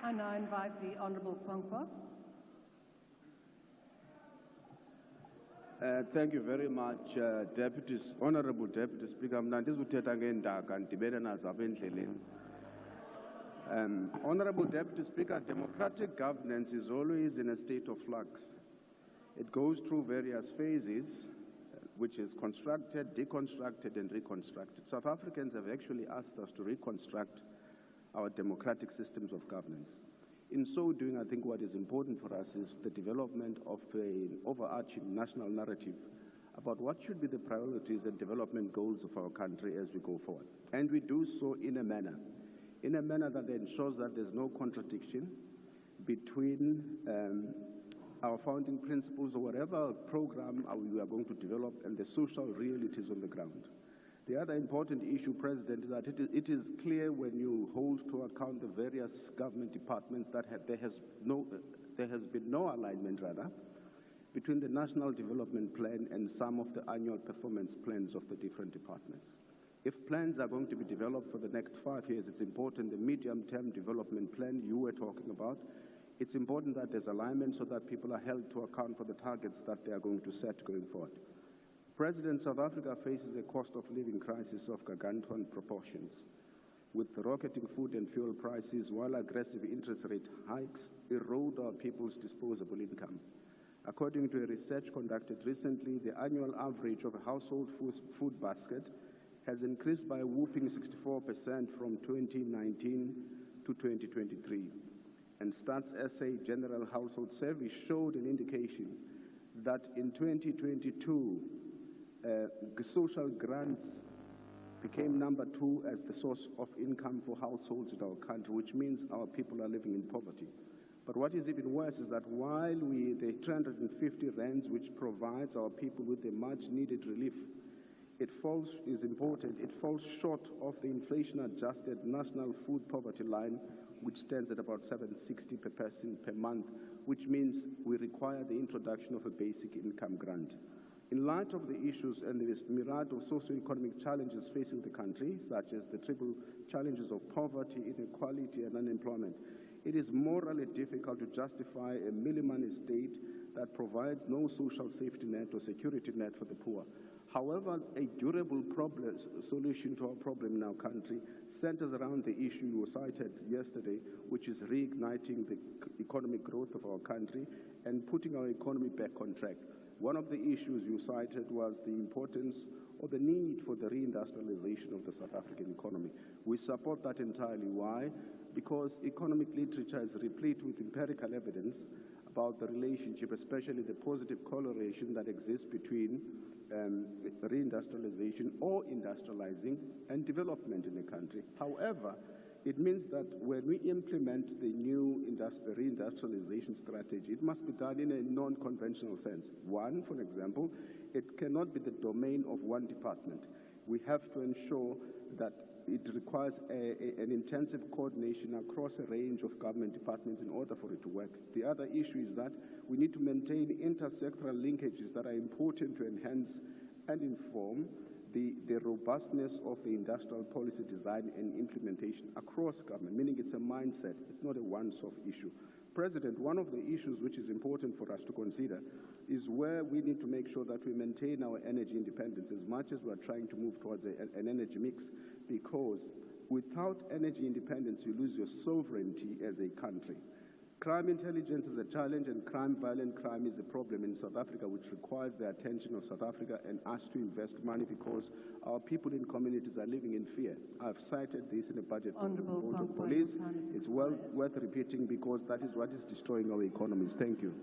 I now invite the Honourable Kwankwa. Thank you very much, Honourable Deputy Speaker. Honourable Deputy Speaker, democratic governance is always in a state of flux. It goes through various phases, which is constructed, deconstructed, and reconstructed. South Africans have actually asked us to reconstruct our democratic systems of governance. In so doing, I think what is important for us is the development of an overarching national narrative about what should be the priorities and development goals of our country as we go forward. And we do so in a manner that ensures that there's no contradiction between our founding principles or whatever program we are going to develop and the social realities on the ground. The other important issue, President, is that it is clear when you hold to account the various government departments that there has been no alignment, rather, between the National Development Plan and some of the annual performance plans of the different departments. If plans are going to be developed for the next 5 years, it's important the medium-term development plan you were talking about, it's important that there's alignment so that people are held to account for the targets that they are going to set going forward. President, South Africa faces a cost of living crisis of gargantuan proportions, with rocketing food and fuel prices, while aggressive interest rate hikes erode our people's disposable income. According to a research conducted recently, the annual average of a household food basket has increased by a whopping 64% from 2019 to 2023. And Stats SA General Household Service showed an indication that in 2022, social grants became number 2 as the source of income for households in our country, which means our people are living in poverty. But what is even worse is that while the 350 rands which provides our people with a much-needed relief, it falls short of the inflation-adjusted national food poverty line, which stands at about 760 per person per month, which means we require the introduction of a basic income grant. In light of the issues and the myriad of socio-economic challenges facing the country, such as the triple challenges of poverty, inequality, and unemployment, it is morally difficult to justify a millimoney state that provides no social safety net or security net for the poor. However, a durable solution to our problem in our country centers around the issue you cited yesterday, which is reigniting the economic growth of our country and putting our economy back on track. One of the issues you cited was the importance or the need for the reindustrialization of the South African economy. We support that entirely. Why? Because economic literature is replete with empirical evidence about the relationship, especially the positive correlation that exists between reindustrialization or industrializing and development in a country. However, it means that when we implement the new reindustrialization strategy, it must be done in a non-conventional sense. One, for example, it cannot be the domain of one department. We have to ensure that it requires an intensive coordination across a range of government departments in order for it to work. The other issue is that we need to maintain intersectoral linkages that are important to enhance and inform the robustness of the industrial policy design and implementation across government, meaning it's a mindset, it's not a one-off issue. President, one of the issues which is important for us to consider is where we need to make sure that we maintain our energy independence as much as we're trying to move towards an energy mix, because without energy independence, you lose your sovereignty as a country. Crime intelligence is a challenge, and violent crime is a problem in South Africa, which requires the attention of South Africa and us to invest money because our people in communities are living in fear. I've cited this in the budget for the police. It's well worth repeating because that is what is destroying our economies. Thank you.